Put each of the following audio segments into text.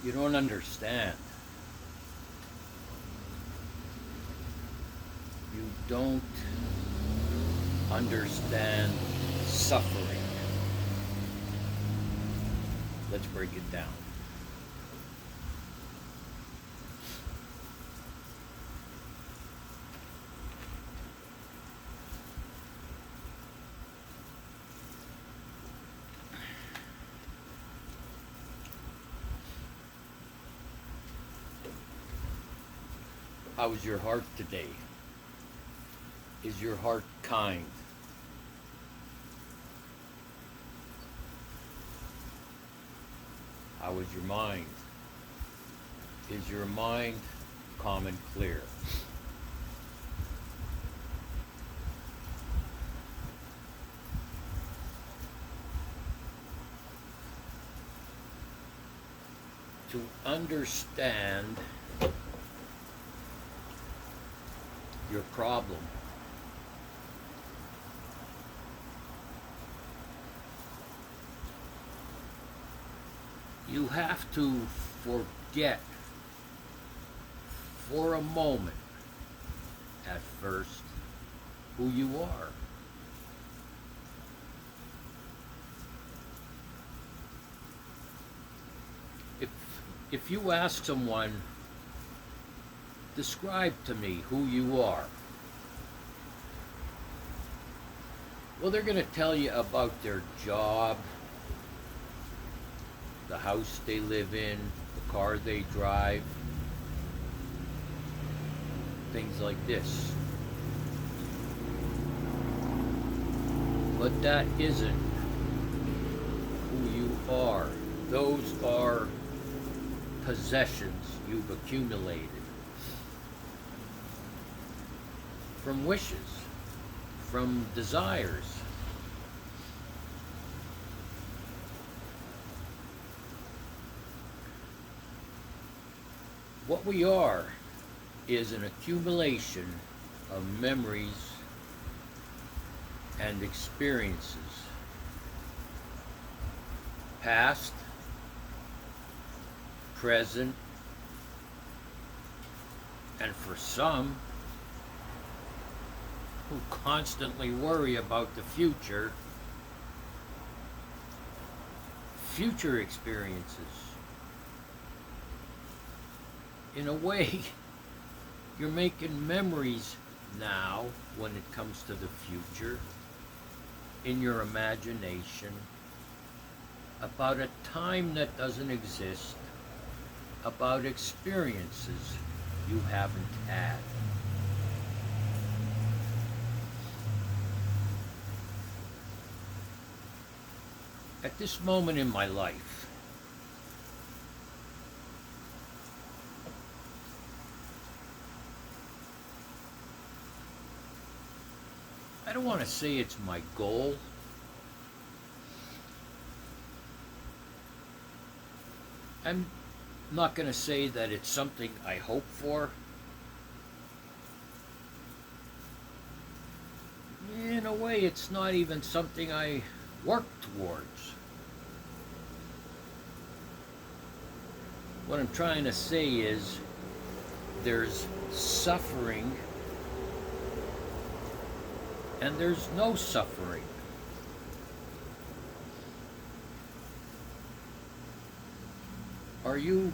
You don't understand. You don't understand suffering. Let's break it down. How is your heart today? Is your heart kind? How is your mind? Is your mind calm and clear? To understand your problem, you have to forget for a moment at first who you are. If, if you ask someone, describe to me who you are, well, they're going to tell you about their job, the house they live in, the car they drive, things like this. But that isn't who you are. Those are possessions you've accumulated from wishes, from desires. What we are is an accumulation of memories and experiences, past, present, and for some who constantly worry about the future, future experiences. In a way, you're making memories now when it comes to the future in your imagination about a time that doesn't exist, about experiences you haven't had. At this moment in my life, I don't want to say it's my goal. I'm not going to say that it's something I hope for. In a way, it's not even something I work towards. What I'm trying to say is there's suffering and there's no suffering. Are you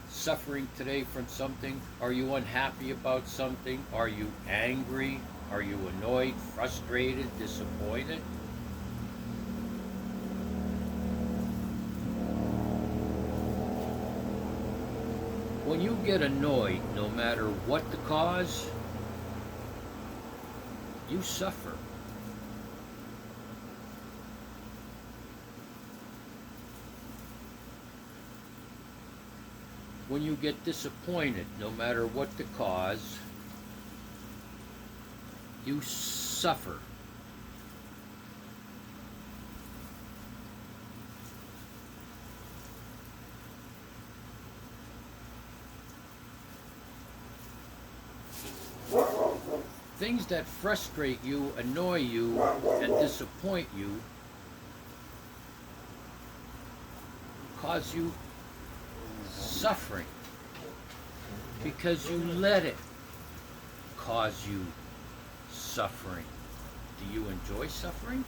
suffering today from something? Are you unhappy about something? Are you angry? Are you annoyed, frustrated, disappointed? When you get annoyed, no matter what the cause, you suffer. When you get disappointed, no matter what the cause, you suffer. Things that frustrate you, annoy you, and disappoint you cause you suffering because you let it cause you suffering. Do you enjoy suffering?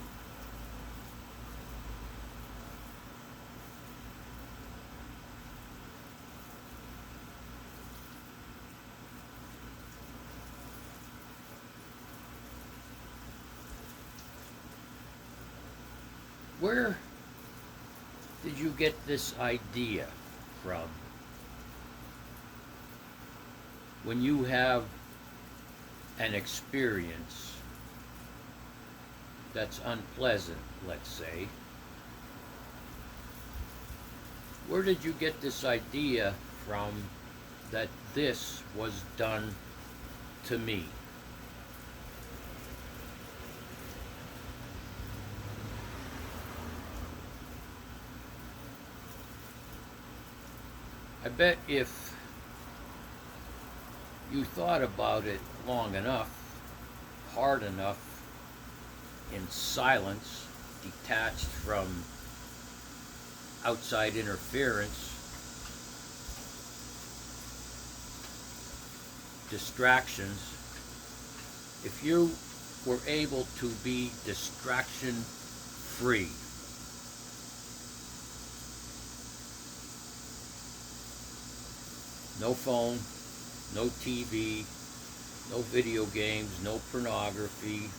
Where did you get this idea from? When you have an experience that's unpleasant, let's say, where did you get this idea from that this was done to me? I bet if you thought about it long enough, hard enough, in silence, detached from outside interference, distractions, if you were able to be distraction free, no phone, no TV, no video games, no pornography.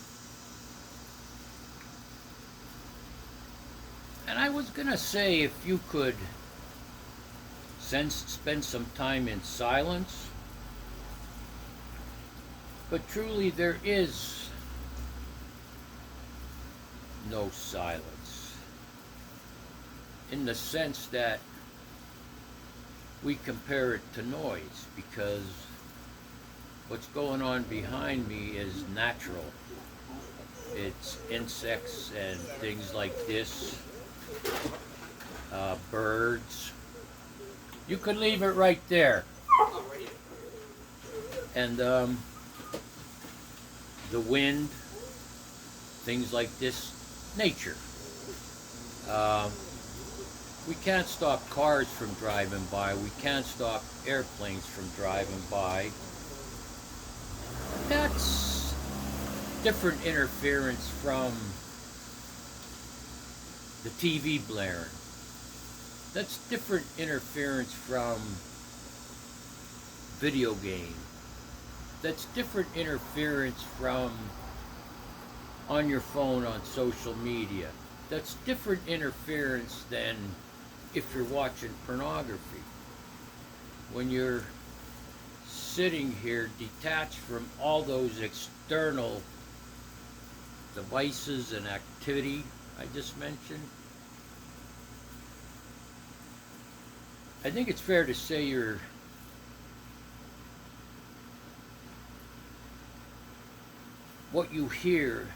And I was gonna say, if you could spend some time in silence, but truly there is no silence, in the sense that we compare it to noise, because what's going on behind me is natural. It's insects and things like this, birds. You could leave it right there. And the wind, things like this, nature. We can't stop cars from driving by. We can't stop airplanes from driving by. That's different interference from the TV blaring. That's different interference from video game. That's different interference from on your phone on social media. That's different interference than if you're watching pornography. When you're sitting here detached from all those external devices and activity I just mentioned, I think it's fair to say what you hear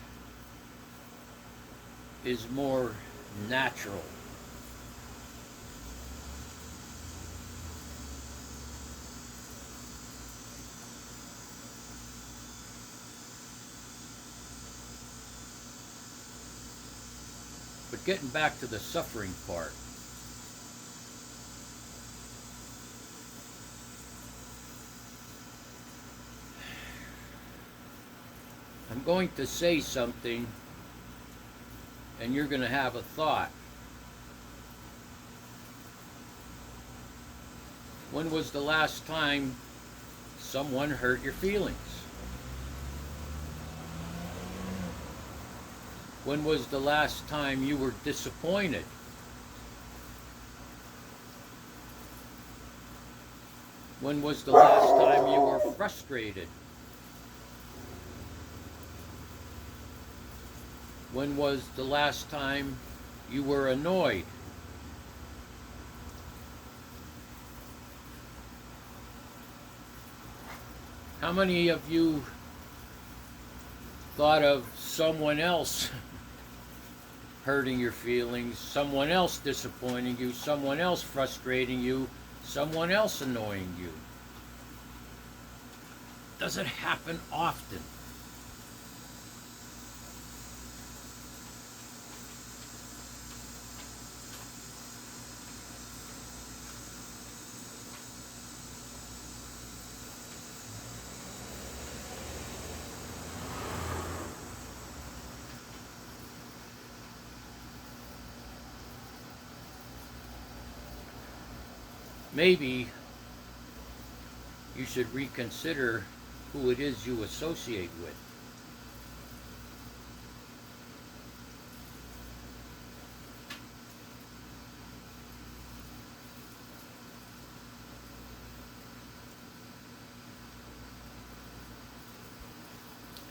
is more natural. But getting back to the suffering part, I'm going to say something and you're going to have a thought. When was the last time someone hurt your feelings? When was the last time you were disappointed? When was the last time you were frustrated? When was the last time you were annoyed? How many of you thought of someone else hurting your feelings, someone else disappointing you, someone else frustrating you, someone else annoying you? Does it happen often? maybe you should reconsider who it is you associate with.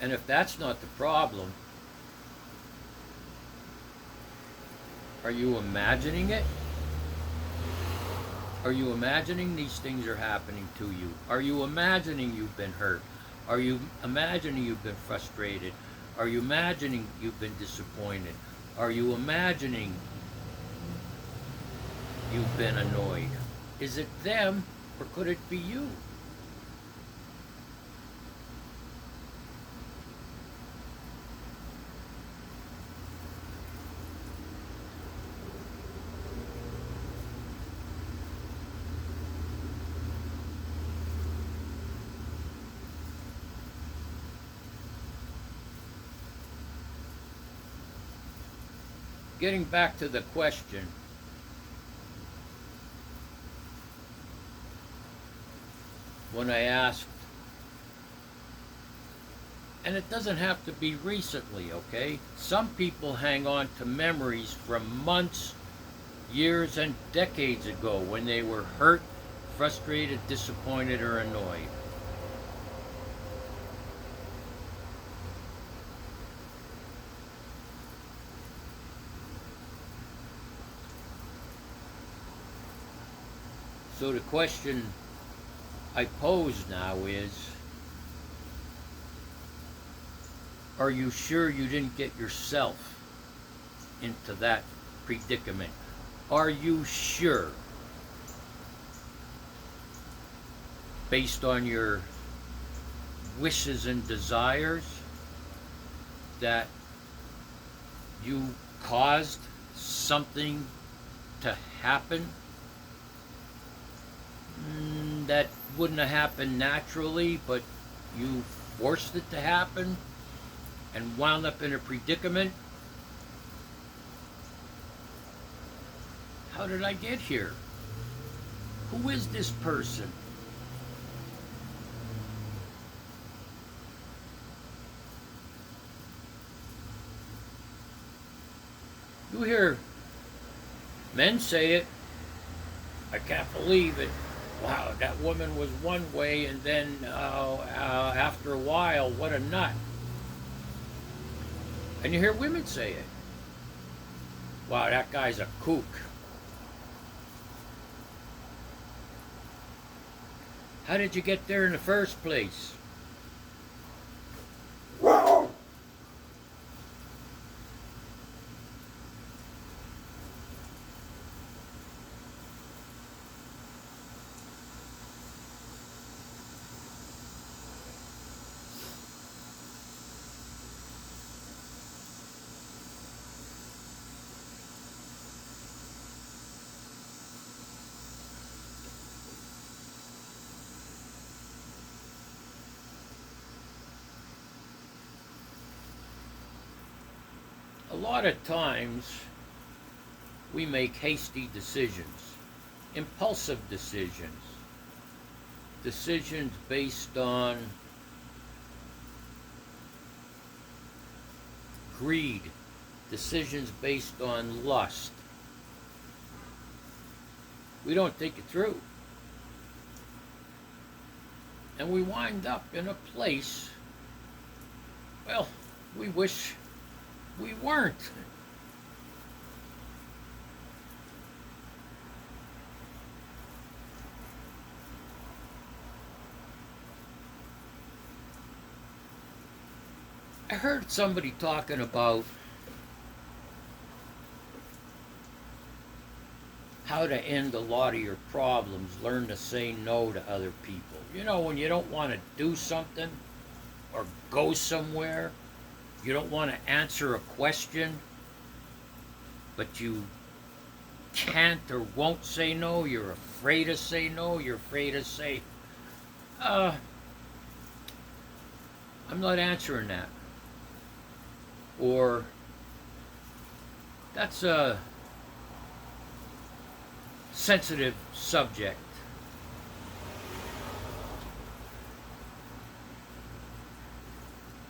And if that's not the problem, are you imagining it? Are you imagining these things are happening to you? Are you imagining you've been hurt? Are you imagining you've been frustrated? Are you imagining you've been disappointed? Are you imagining you've been annoyed? Is it them, or could it be you? Getting back to the question, when I asked, and it doesn't have to be recently, okay? Some people hang on to memories from months, years, and decades ago when they were hurt, frustrated, disappointed, or annoyed. So the question I pose now is, are you sure you didn't get yourself into that predicament? Are you sure, based on your wishes and desires, that you caused something to happen that wouldn't have happened naturally, but you forced it to happen and wound up in a predicament? How did I get here? Who is this person? You hear men say it. I can't believe it. Wow, that woman was one way, and then after a while, what a nut. And you hear women say it. Wow, that guy's a kook. How did you get there in the first place? A lot of times we make hasty decisions, impulsive decisions, decisions based on greed, decisions based on lust. We don't think it through. And we wind up in a place, well, we wish we weren't. I heard somebody talking about how to end a lot of your problems. Learn to say no to other people. You know, when you don't want to do something or go somewhere, you don't want to answer a question, but you can't or won't say no. You're afraid to say no. You're afraid to say, I'm not answering that. Or, that's a sensitive subject.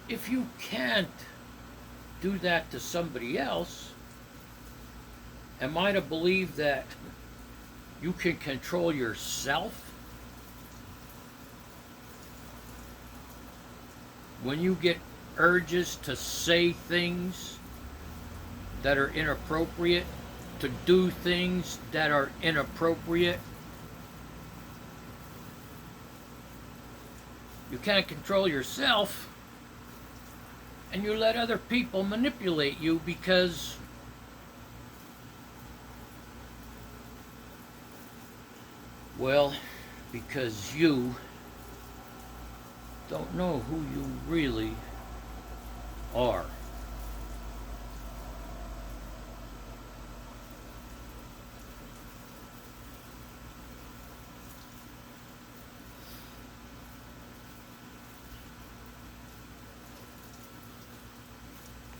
if you can't do that to somebody else, am I to believe that you can control yourself when you get urges to say things that are inappropriate, to do things that are inappropriate? You can't control yourself, and you let other people manipulate you because, well, because you don't know who you really are.